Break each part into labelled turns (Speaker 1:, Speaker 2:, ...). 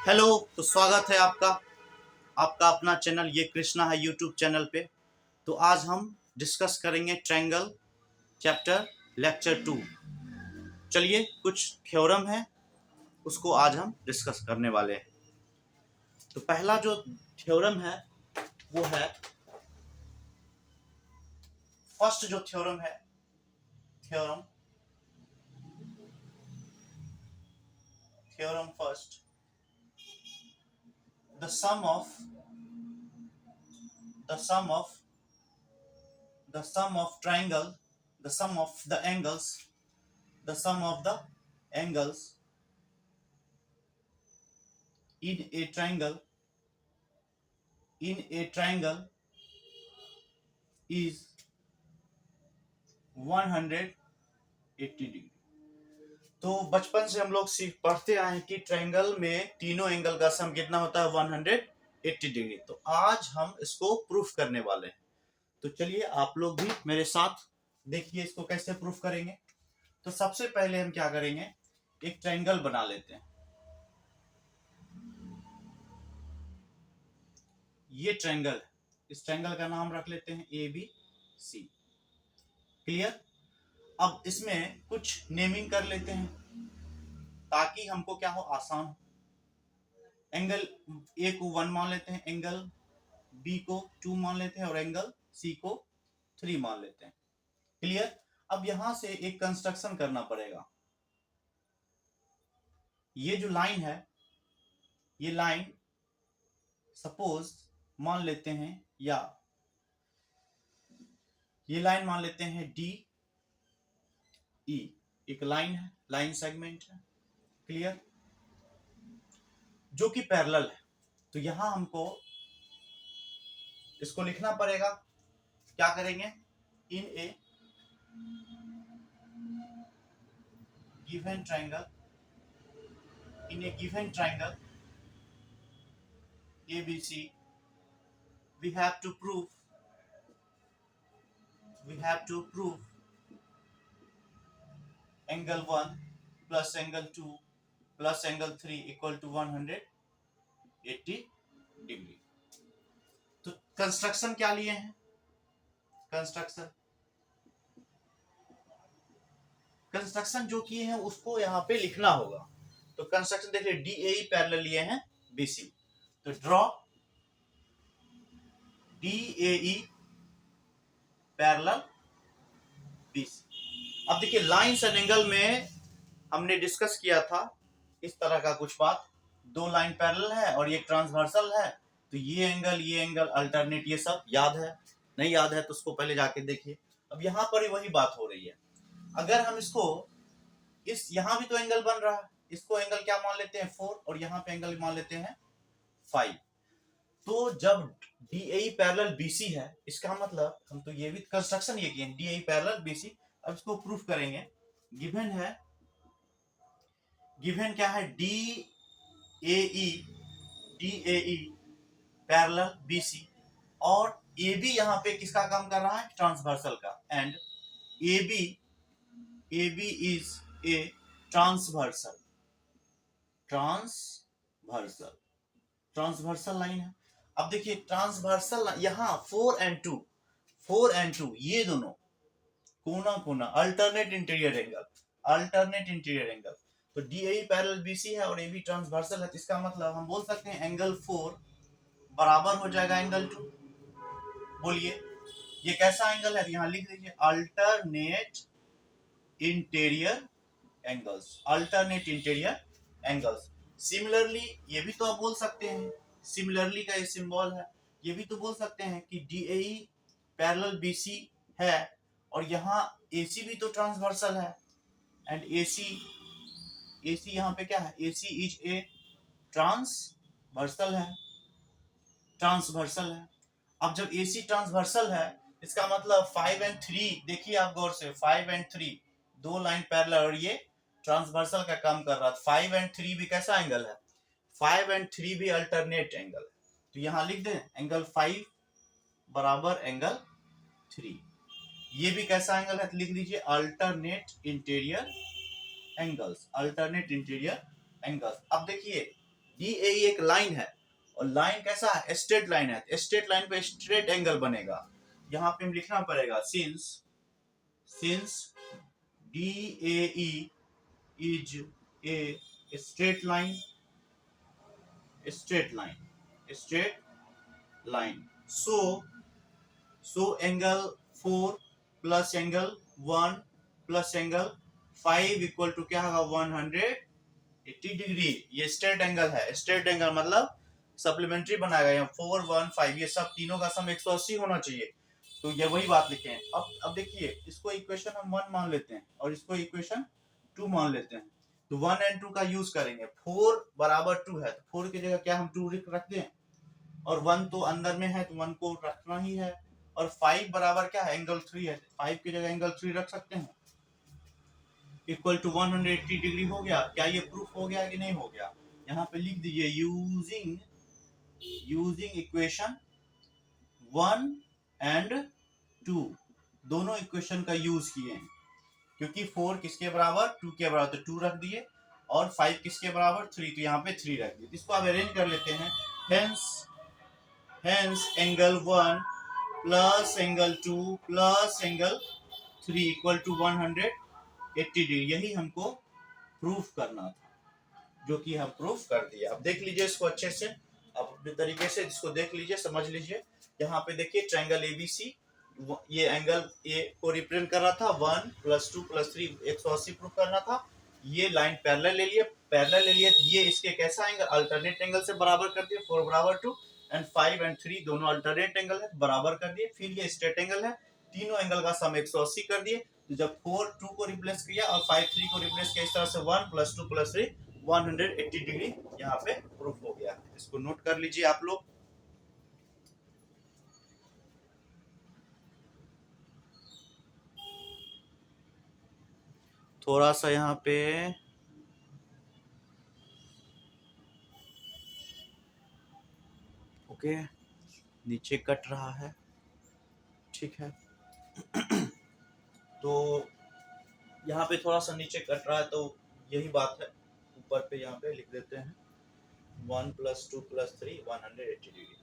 Speaker 1: Hello. तो स्वागत है आपका आपका अपना चैनल ये कृष्णा है यूट्यूब चैनल पे। तो आज हम डिस्कस करेंगे ट्रायंगल चैप्टर लेक्चर 2। चलिए, कुछ थ्योरम है उसको आज हम डिस्कस करने वाले हैं। तो पहला जो थ्योरम है वो है, फर्स्ट जो थ्योरम है, theorem theorem first, the sum of the sum of the sum of triangle the sum of the angles the sum of the angles in a triangle is 180 degree. तो बचपन से हम लोग सीख पढ़ते आए हैं कि ट्रायंगल में तीनों एंगल का सम कितना होता है, 180 डिग्री। तो आज हम इसको प्रूफ करने वाले हैं। तो चलिए आप लोग भी मेरे साथ देखिए इसको कैसे प्रूफ करेंगे। तो सबसे पहले हम क्या करेंगे, एक ट्रायंगल बना लेते हैं। ये ट्रायंगल है, इस ट्रायंगल का नाम रख लेते हैं ए बी सी। क्लियर। अब इसमें कुछ नेमिंग कर लेते हैं ताकि हमको क्या हो, आसान हो। एंगल ए को 1 मान लेते हैं, एंगल बी को 2 मान लेते हैं और एंगल सी को 3 मान लेते हैं। क्लियर। अब यहां से एक कंस्ट्रक्शन करना पड़ेगा। ये जो लाइन है, ये लाइन सपोज मान लेते हैं, या ये लाइन मान लेते हैं डी ई, एक लाइन है, लाइन सेगमेंट है। क्लियर। जो कि पैरेलल है। तो यहां हमको इसको लिखना पड़ेगा। क्या करेंगे, in a given triangle ABC, we have to prove angle 1 plus angle 2 plus angle 3 equal to 180 degree. तो कंस्ट्रक्शन क्या लिए हैं, कंस्ट्रक्शन जो किए हैं उसको यहाँ पे लिखना होगा। तो कंस्ट्रक्शन देखिए, डी ए पैरेलल लिए हैं बीसी। तो draw D A parallel BC. अब देखिए लाइंस एंड एंगल में हमने डिस्कस किया था इस तरह का कुछ बात, दो लाइन पैरेलल है और ये ट्रांसवर्सल है। तो ये एंगल अल्टरनेट, ये सब याद है? नहीं याद है तो उसको पहले जाके देखिए। अब यहाँ पर ही वही बात हो रही है। अगर हम इसको इस यहाँ भी तो एंगल बन रहा है, इसको एंगल क्या मान लेते हैं 4 और यहाँ पे एंगल मान लेते हैं 5। तो जब DAE पैरेलल BC है, इसका मतलब हम तो ये भी कंस्ट्रक्शन ये किए, DAE पैरेलल BC। अब इसको प्रूफ करेंगे। गिवन क्या है, DAE पैरेलल BC और AB यहाँ पे किसका काम कर रहा है, ट्रांसवर्सल का। And AB is a transversal line है। अब देखिए ट्रांसवर्सल यहाँ 4 and 2 ये दोनों कोना अल्टरनेट इंटीरियर एंगल। तो DAE पैरेलल BC है और AB ट्रांसवर्सल है। इसका मतलब हम बोल सकते हैं एंगल 4 बराबर हो जाएगा एंगल 2। बोलिए ये कैसा एंगल है, यहाँ लिख दीजिए अल्टरनेट इंटीरियर एंगल्स। सिमिलरली ये भी तो आप बोल सकते हैं, सिमिलरली का ये सिंबल है, ये भी तो बोल सकते हैं कि DAE पैरेलल BC है और यहाँ AC भी तो ट्रांसवर्सल है। एंड AC यहाँ पे क्या है, AC इज ए ट्रांसवर्सल है। अब जब AC ट्रांसवर्सल है, इसका मतलब 5 and 3, देखिए आप गौर से, 5 and 3 दो लाइन पैरेलल और ये ट्रांसवर्सल का काम कर रहा है। 5 and 3 भी कैसा एंगल है, 5 and 3 भी अल्टरनेट एंगल है। तो यहां लिख दें एंगल 5 बराबर एंगल 3। ये भी कैसा एंगल है, तो लिख लीजिए अल्टरनेट इंटीरियर एंगल्स। अब देखिए DAE एक लाइन है, और लाइन कैसा है, स्ट्रेट लाइन है, स्ट्रेट लाइन पे स्ट्रेट एंगल बनेगा। यहाँ पे हम लिखना पड़ेगा since DAE is a straight line, so angle 4 plus angle 1 plus angle 5 equal to क्या होगा 180 डिग्री। ये स्ट्रेट एंगल है, स्ट्रेट एंगल मतलब सप्लीमेंट्री बनाएगा, यहाँ 4 1 5 ये सब तीनों का सम 180 होना चाहिए। तो ये वही बात लिखे हैं। अब देखिए इसको इक्वेशन हम 1 मान लेते हैं और इसको इक्वेशन 2 मान लेते हैं। तो 1 और 2 का यूज करेंगे। 4 बराबर 2 है, तो 4 की जगह क्या हम 2 रखते हैं, और 1 तो अंदर में है तो 1 को रखना ही है। और 5 बराबर क्या है, एंगल 3 है, 5 की जगह एंगल 3 रख सकते हैं। इक्वल टू 180 डिग्री हो गया। क्या ये प्रूफ हो गया कि नहीं हो गया? यहाँ पे लिख दीजिए यूजिंग इक्वेशन 1 एंड 2, दोनों इक्वेशन का यूज किए हैं। क्योंकि 4 किसके बराबर, 2 के बराबर, तो 2 रख दिए, और 5 किसके बराबर, 3, तो यहाँ पे 3 रख दिए। इसको आप अरेंज कर लेते हैं। Hence angle 1 plus angle 2 plus angle 3 equal to 180 degree. यही हमको प्रूफ करना था, जो कि हम प्रूफ कर दिए। अब देख लीजिए इसको अच्छे से, अब अपने तरीके से इसको देख लीजिए, समझ लीजिए। यहाँ पे देखिए ट्रायंगल ABC, ये एंगल ए को रिप्रेजेंट कर रहा था, 1 + 2 + 3 180 प्रूफ करना था। ये लाइन पैरेलल ले लिए, ये इसके कैसा एंगल, अल्टरनेट एंगल से बराबर कर दिए, 4 बराबर 2 एंड 5 एंड 3 दोनों अल्टरनेट एंगल है, बराबर कर दिए। फिर ये स्ट्रेट एंगल है, तीनों एंगल का सम 180 कर दिए। तो जब 4 2 को रिप्लेस किया और 5 3 को रिप्लेस किया, इस तरह से 1 + 2 + 3 180 डिग्री यहाँ पे प्रूफ हो गया। इसको नोट कर लीजिए आप लोग। थोड़ा सा यहाँ पे ओके, नीचे कट रहा है, ठीक है। तो यहाँ पे थोड़ा सा नीचे कट रहा है, तो यही बात है, ऊपर पे यहाँ पे लिख देते हैं 1 + 2 + 3 180 डिग्री,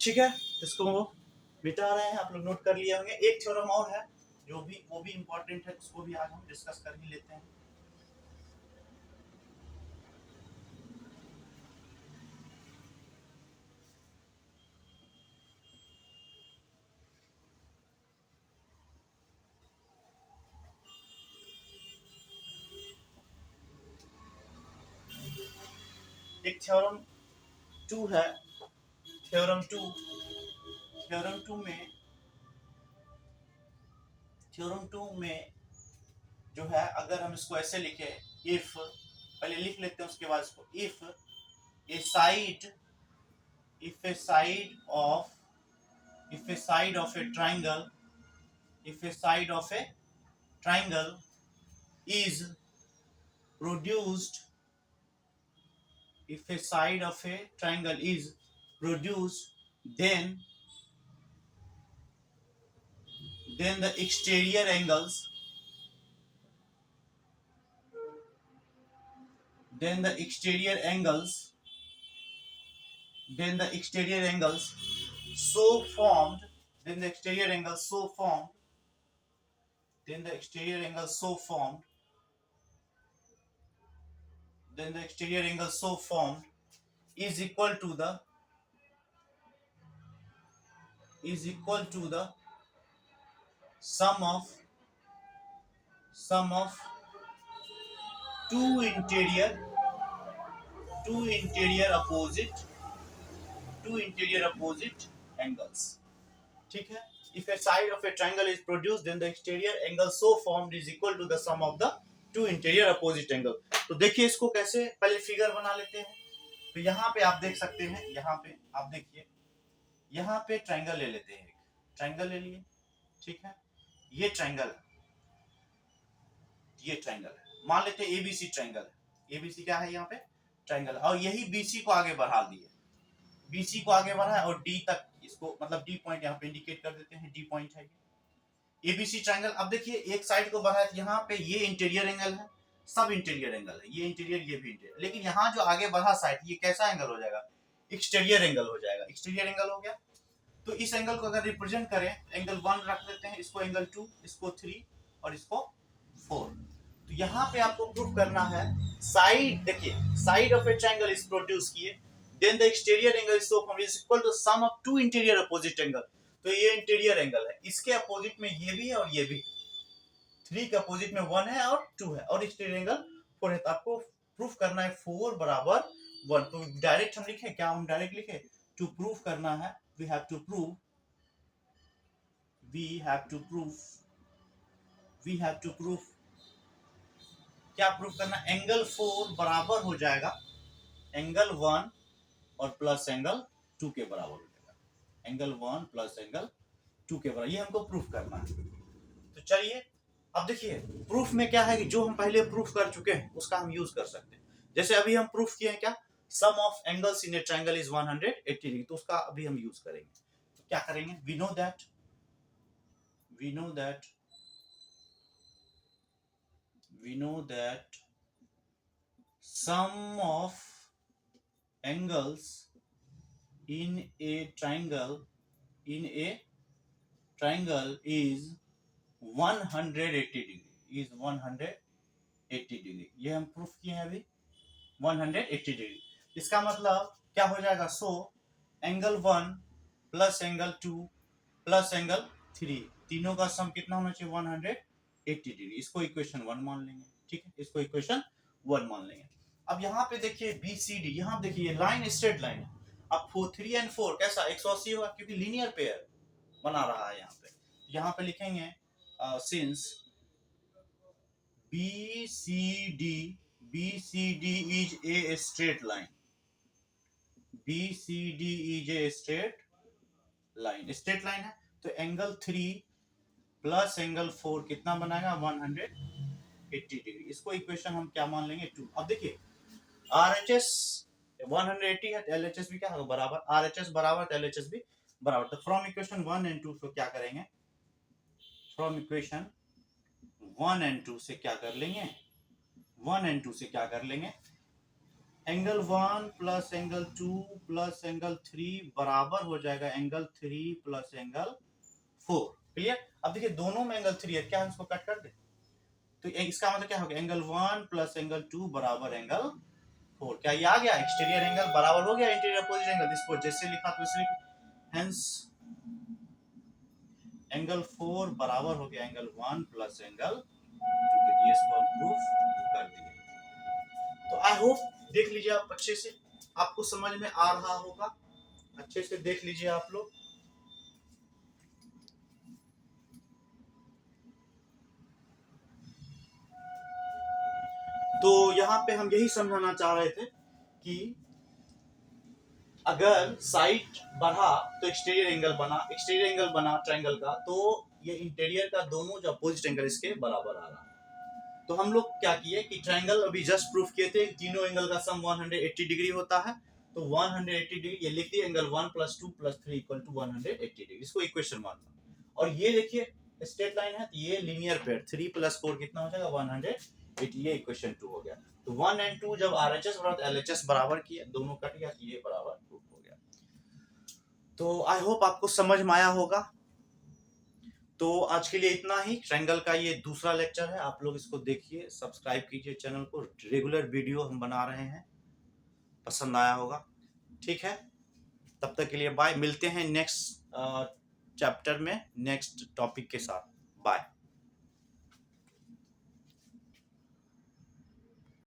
Speaker 1: ठीक है। इसको मिटा रहे हैं, आप लोग नोट कर लिए होंगे। एक थ्योरम और है जो भी वो भी इम्पोर्टेंट है, उसको भी आज हम डिस्कस कर ही लेते हैं। एक थ्योरम 2 है, थ्योरम 2 में जो है, अगर हम इसको ऐसे लिखे, इफ, पहले लिख लेते हैं उसके बाद इसको, if A side of a triangle is produced, if a side of a triangle is produced, then the exterior angles so formed is equal to the sum of two interior opposite angles, ठीक है। If a side of a triangle is produced, then the exterior angle so formed is equal to the sum of the two interior opposite angle। तो देखिए इसको कैसे, पहले figure बना लेते हैं। तो यहाँ पे आप देख सकते हैं, यहाँ पे आप देखिए, यहाँ पे ट्रायंगल ले लेते हैं, ट्रायंगल ले लिए, ठीक है। ये ट्रायंगल है, मान लेते हैं एबीसी ट्रायंगल है। एबीसी क्या है, यहाँ पे ट्रायंगल, और यही बीसी को आगे बढ़ा दिए, बीसी को आगे बढ़ाए और डी तक, इसको मतलब डी पॉइंट यहाँ पे इंडिकेट कर देते हैं, डी पॉइंट है एबीसी ट्रायंगल। अब देखिए एक साइड को बढ़ाया, यहाँ पे ये इंटीरियर एंगल है, सब इंटीरियर एंगल है, ये इंटीरियर ये भी इंटीरियर। लेकिन यहाँ जो आगे बढ़ा साइड, ये कैसा एंगल हो जाएगा, एक्सटीरियर एंगल हो जाएगा। एक्सटीरियर एंगल हो गया, तो इस एंगल को अगर रिप्रेजेंट करें, एंगल 1 रख लेते हैं, इसको एंगल 2, इसको 3 और इसको 4। तो यहाँ पे आपको प्रूफ करना है साइड, देखिए side of a triangle is produce किए, then the exterior angle is so form is equal to sum of two interior opposite angle. तो ये इंटीरियर एंगल है, इसके अपोजिट में ये भी है और ये भी, 3 के अपोजिट में 1 है और 2 है, और एक्सटीरियर एंगल 4 है। तो आपको प्रूफ करना है 4 बराबर 1। तो डायरेक्ट हम लिखे क्या, हम डायरेक्ट लिखे, टू प्रूफ करना है we have to prove क्या प्रूफ करना, एंगल 4 बराबर हो जाएगा एंगल 1 और प्लस एंगल 2 के बराबर हो जाएगा, एंगल 1 प्लस एंगल 2 के बराबर, ये हमको प्रूफ करना है। तो चलिए अब देखिए प्रूफ में क्या है कि जो हम पहले प्रूफ कर चुके हैं उसका हम यूज कर सकते हैं। जैसे अभी हम प्रूफ किए हैं क्या, sum of angles in a triangle is 180 degree, तो उसका अभी हम यूज करेंगे। तो क्या करेंगे, we know that sum of angles in a triangle is 180 degree, ये हम प्रूफ किए हैं अभी 180 डिग्री। इसका मतलब क्या हो जाएगा, so angle 1 plus angle 2 plus angle 3, तीनों का सम कितना होना चाहिए, 180 डिग्री। इसको इक्वेशन 1 मान लेंगे, ठीक है, इसको इक्वेशन 1 मान लेंगे। अब यहाँ पे देखिए BCD, यहाँ देखिए लाइन स्ट्रेट लाइन है। अब 3 and 4 कैसा 180 होगा, क्योंकि लीनियर पेयर बना रहा है। यहाँ पे लिखेंगे since BCD is a straight line, straight line है, तो एंगल 3 प्लस एंगल 4 कितना बनाएगा, 180 डिग्री। इसको इक्वेशन हम क्या मान लेंगे, 2। अब देखिए RHS 180 है, LHS भी क्या होगा बराबर, RHS बराबर तो LHS भी बराबर। तो फ्रॉम इक्वेशन 1 and 2 को क्या करेंगे, फ्रॉम इक्वेशन 1 and 2 से क्या कर लेंगे, angle 1 plus angle 2 plus angle 3 बराबर हो जाएगा एंगल 3 प्लस एंगल 4। क्लियर। अब देखिए दोनों में एंगल 3 है, क्या हम इसको कट कर दे, तो इसका मतलब क्या हो गया, एंगल 1 प्लस एंगल 2 बराबर एंगल 4। क्या ये आ गया, एक्सटीरियर एंगल बराबर हो गया इंटीरियर अपोजिट एंगल। इसको जैसे लिखा तो इसलिए हेंस एंगल 4 बराबर हो गया एंगल 1 प्लस एंगल 2 के। ये इसको प्रूफ कर दिए। तो आई होप देख लीजिए आप अच्छे से, आपको समझ में आ रहा होगा, अच्छे से देख लीजिए आप लोग। तो यहाँ पे हम यही समझाना चाह रहे थे कि अगर साइड बढ़ा तो एक्सटीरियर एंगल बना ट्रायंगल का, तो ये इंटीरियर का दोनों जो अपोजिट एंगल इसके बराबर आ रहा है। तो हम लोग क्या किए कि ट्रायंगल अभी जस्ट प्रूफ किए थे, तीनों एंगल का सम 180 डिग्री होता है। तो 180 डिग्री ये लिख दिए, angle 1 plus 2 plus 3 equal to 180 degree. इसको इक्वेशन मानना। और ये देखिए स्ट्रेट लाइन है, तो ये लीनियर पेयर 3 प्लस 4 कितना हो जाएगा 180, ये इक्वेशन 2 हो गया। तो 1 and 2 जब RHS बराबर LHS बराबर किया, दोनों कट गया, तो ये बराबर प्रूफ हो गया। तो आई होप आपको समझ में आया होगा। तो आज के लिए इतना ही। ट्रायंगल का ये दूसरा लेक्चर है, आप लोग इसको देखिए, सब्सक्राइब कीजिए चैनल को, रेगुलर वीडियो हम बना रहे हैं, पसंद आया होगा। ठीक है, तब तक के लिए बाय, मिलते हैं नेक्स्ट चैप्टर में नेक्स्ट टॉपिक के साथ। बाय।